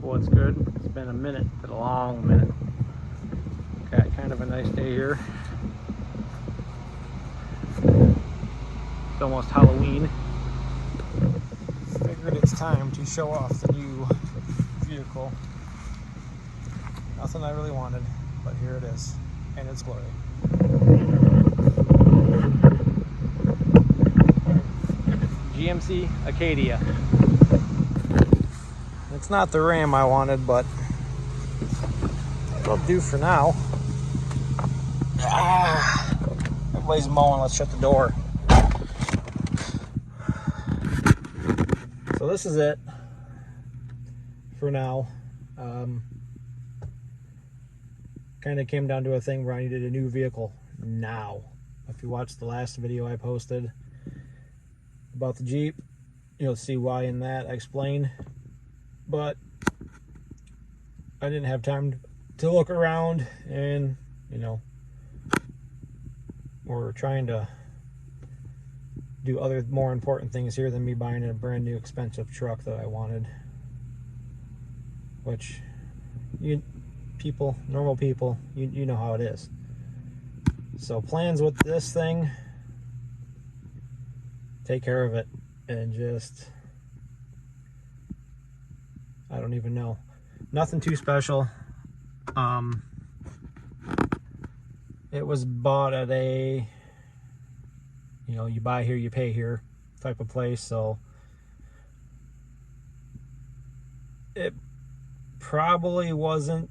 what's good? It's been a minute, a long minute. Got kind of a nice day here. It's almost Halloween. Figured it's time to show off the new vehicle. Nothing I really wanted, but here it is, and its glory. GMC Acadia. It's not the Ram I wanted, but it'll do for now. Everybody's mowing. Let's shut the door. So this is it for now. Kind of came down to a thing where I needed a new vehicle now. If you watched the last video I posted about the Jeep, you'll see why in that I explain. But I didn't have time to look around, and we're trying to do other more important things here than me buying a brand new expensive truck that I wanted, which normal people, you know how it is. So plans with this thing, take care of it, and just, I don't even know, nothing too special. It was bought at a, you buy here, you pay here type of place, so it probably wasn't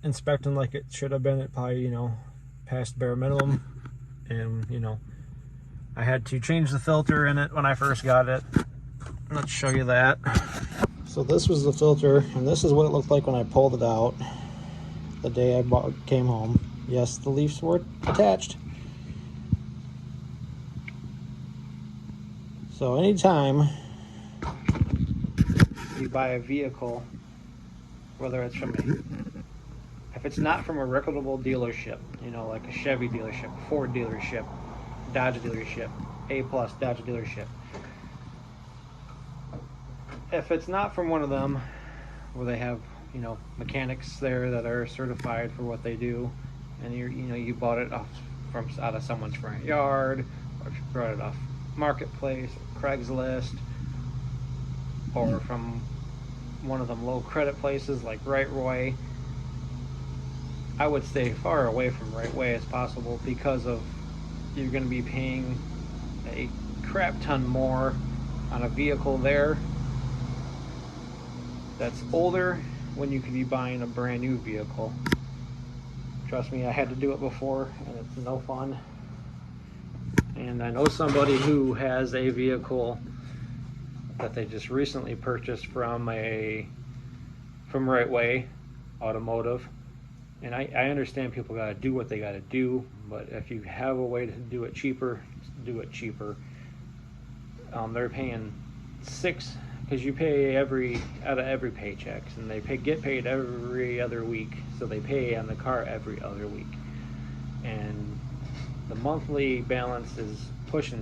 inspecting like it should have been. It probably, past bare minimum, and I had to change the filter in it when I first got it. Let's show you that. So this was the filter, and this is what it looked like when I pulled it out the day I came home. Yes, the leaves were attached. So anytime you buy a vehicle, whether it's if it's not from a reputable dealership, like a Chevy dealership, Ford dealership, Dodge dealership, A.M.L Dodge dealership, if it's not from one of them where they have mechanics there that are certified for what they do, and you bought it out of someone's front yard, or if you brought it off Marketplace or Craigslist, or from one of them low credit places like Right Way, I would stay far away from Right Way as possible, because of you're going to be paying a crap ton more on a vehicle there that's older when you could be buying a brand new vehicle. Trust me, I had to do it before, and it's no fun. And I know somebody who has a vehicle that they just recently purchased from Right Way Automotive. And I understand people got to do what they got to do, but if you have a way to do it cheaper, do it cheaper. They're paying because you pay out of every paychecks, and they get paid every other week, so they pay on the car every other week, and the monthly balance is pushing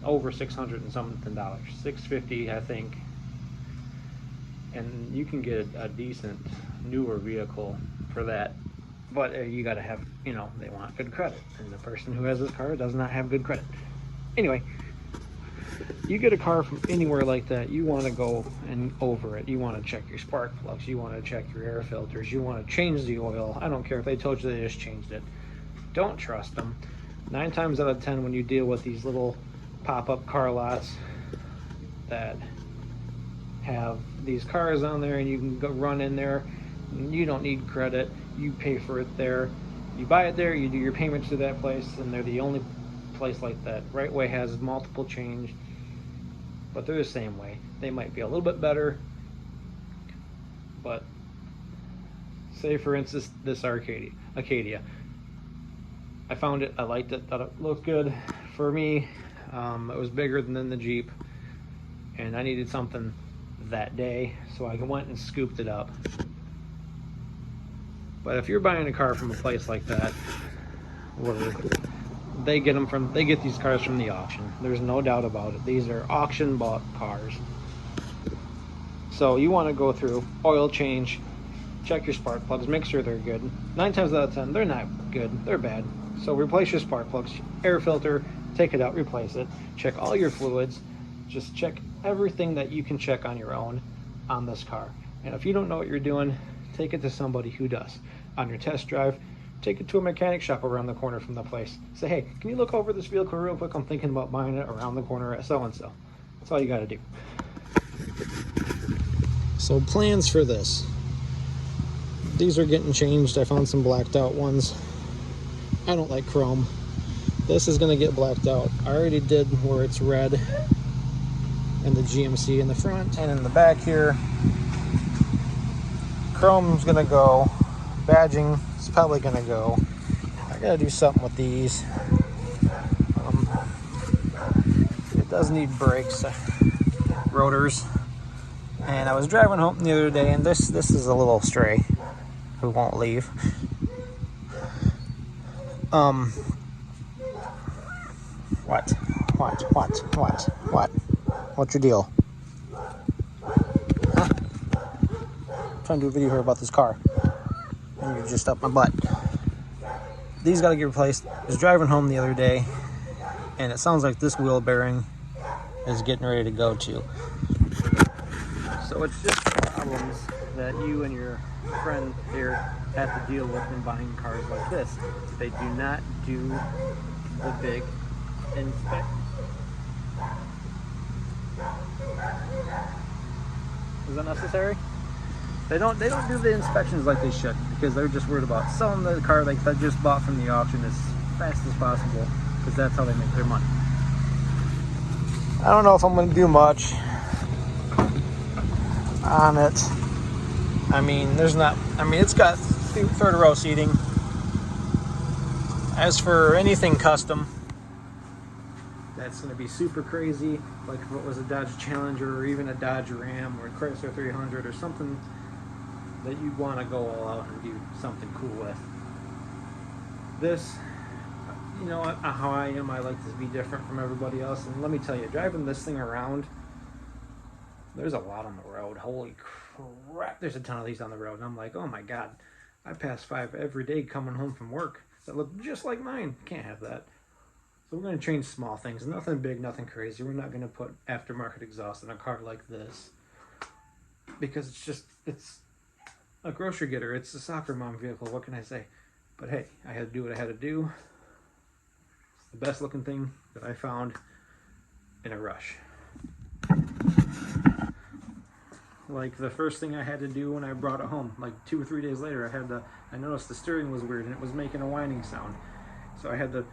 over $600 and something, $650 I think, and you can get a decent newer vehicle for that. But you got to have, they want good credit, and the person who has this car does not have good credit. Anyway, you get a car from anywhere like that, you want to go and over it. You want to check your spark plugs, you want to check your air filters, you want to change the oil. I don't care if they told you they just changed it. Don't trust them. 9 times out of 10, when you deal with these little pop-up car lots that have these cars on there, and you can go run in there, and you don't need credit, you pay for it there, you buy it there, you do your payments to that place, and they're the only place like that. Right Way has multiple change, but they're the same way. They might be a little bit better, but say for instance this Acadia, I found it, I liked it, thought it looked good for me. It was bigger than the Jeep, and I needed something that day, so I went and scooped it up. But if you're buying a car from a place like that, where they get these cars from the auction, there's no doubt about it. These are auction bought cars. So you want to go through, oil change, check your spark plugs, make sure they're good. 9 times out of 10, they're not good, they're bad. So replace your spark plugs, air filter, take it out, replace it. Check all your fluids. Just check everything that you can check on your own on this car. And if you don't know what you're doing, take it to somebody who does. On your test drive, take it to a mechanic shop around the corner from the place. Say, hey, can you look over this vehicle real quick? I'm thinking about buying it around the corner at so-and-so. That's all you gotta do. So plans for this. These are getting changed. I found some blacked out ones. I don't like chrome. This is gonna get blacked out. I already did where it's red and the GMC in the front and in the back here. Chrome's gonna go. Badging is probably gonna go. I gotta do something with these. It does need brakes, rotors. And I was driving home the other day, and this is a little stray who won't leave. What? What's your deal? Huh? I'm trying to do a video here about this car, and you're just up my butt. These got to get replaced. I was driving home the other day, and it sounds like this wheel bearing is getting ready to go too. So it's just problems that you and your friend here have to deal with in buying cars like this. They do not do the big inspect. Is that necessary? They don't do the inspections like they should, because they're just worried about selling the car like they just bought from the auction as fast as possible, because that's how they make their money. I don't know if I'm going to do much on it. I mean, it's got third row seating. As for anything custom that's going to be super crazy, like if it was a Dodge Challenger or even a Dodge Ram or a Chrysler 300 or something that you'd want to go all out and do something cool with. This, you know how I am, I like to be different from everybody else, and let me tell you, driving this thing around, there's a lot on the road. Holy crap, there's a ton of these on the road, and I'm like, oh my god, I pass 5 every day coming home from work that look just like mine. Can't have that. So we're going to change small things, nothing big, nothing crazy. We're not going to put aftermarket exhaust in a car like this, because it's a grocery getter. It's a soccer mom vehicle. What can I say? But hey, I had to do what I had to do. It's the best looking thing that I found in a rush. Like the first thing I had to do when I brought it home, like 2 or 3 days later, I noticed the steering was weird and it was making a whining sound. So I had to,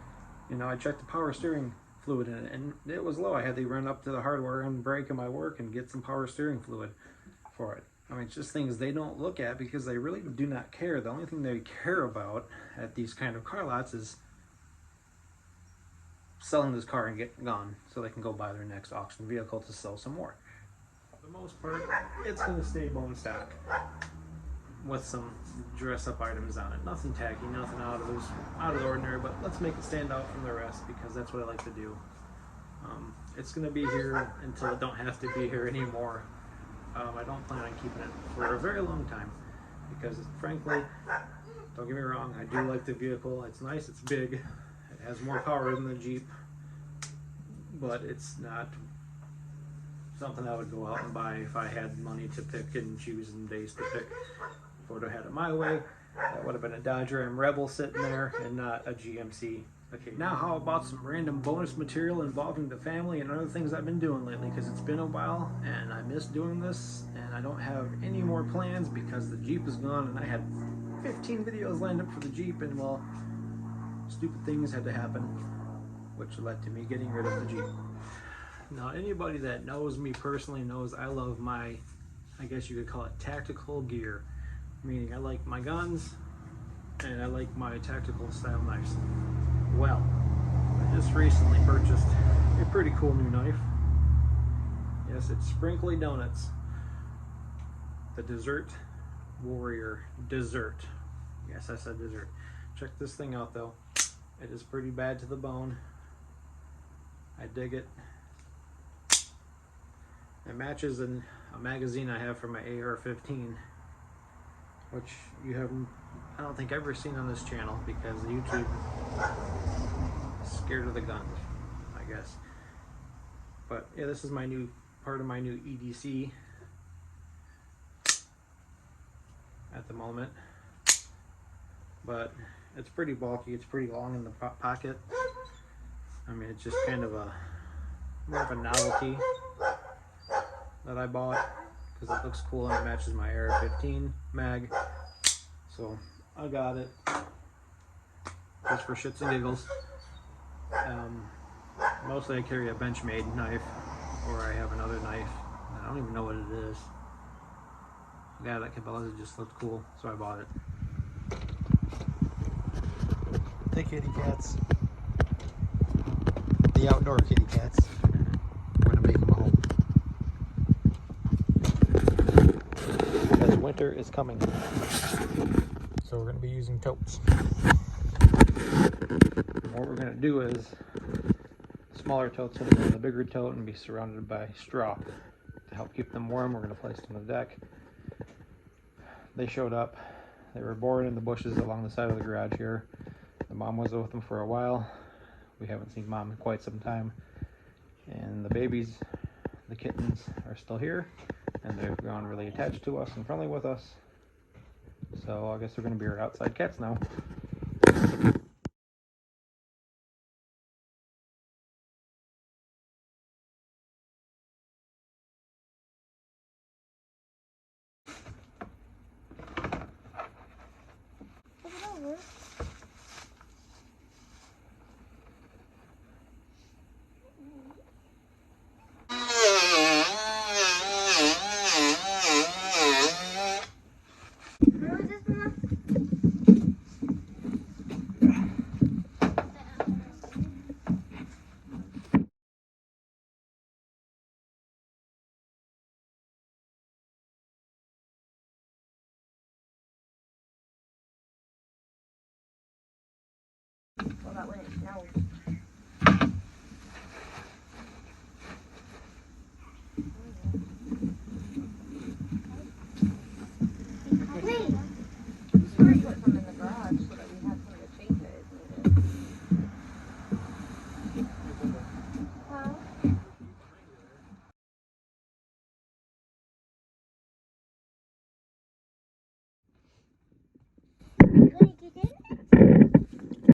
I checked the power steering fluid in it, and it was low. I had to run up to the hardware and brake in my work and get some power steering fluid for it. I mean, it's just things they don't look at because they really do not care. The only thing they care about at these kind of car lots is selling this car and getting gone so they can go buy their next auction vehicle to sell some more. For the most part, it's going to stay bone stock with some dress up items on it. Nothing tacky, nothing out of the ordinary, but let's make it stand out from the rest because that's what I like to do. It's going to be here until it don't have to be here anymore. I don't plan on keeping it for a very long time because, frankly, don't get me wrong, I do like the vehicle. It's nice, it's big, it has more power than the Jeep, but it's not something I would go out and buy if I had money to pick and choose and days to pick. If I would have had it my way, that would have been a Dodge Ram Rebel sitting there and not a GMC. Okay, now how about some random bonus material involving the family and other things I've been doing lately, because it's been a while and I miss doing this and I don't have any more plans because the Jeep is gone, and I had 15 videos lined up for the Jeep, and well, stupid things had to happen, which led to me getting rid of the Jeep. Now, anybody that knows me personally knows I love my, I guess you could call it tactical gear, meaning I like my guns and I like my tactical style knives. Well, I just recently purchased a pretty cool new knife. Yes, it's Sprinkly Donuts. The Desert Warrior Dessert. Yes, I said dessert. Check this thing out though. It is pretty bad to the bone. I dig it. It matches a a magazine I have for my AR-15, which you haven't, I don't think, ever seen on this channel because YouTube is scared of the guns, I guess. But yeah, this is my new part of my new EDC at the moment. But it's pretty bulky, it's pretty long in the pocket. I mean, it's just kind of a more of a novelty that I bought because it looks cool and it matches my AR-15 mag. So I got it just for shits and giggles. Mostly I carry a Benchmade knife, or I have another knife. I don't even know what it is. Yeah, that Cabela's, it just looked cool, so I bought it. The kitty cats. The outdoor kitty cats. We're gonna make them a home. Because winter is coming. So we're gonna be using totes. And what we're gonna do is, smaller totes gonna go in the bigger tote and be surrounded by straw to help keep them warm. We're gonna place them on the deck. They showed up. They were born in the bushes along the side of the garage here. The mom was with them for a while. We haven't seen mom in quite some time. And the babies, the kittens, are still here, and they've grown really attached to us and friendly with us. So I guess they're gonna be our outside cats now. Well, that wouldn't snow. Wait! Put some in the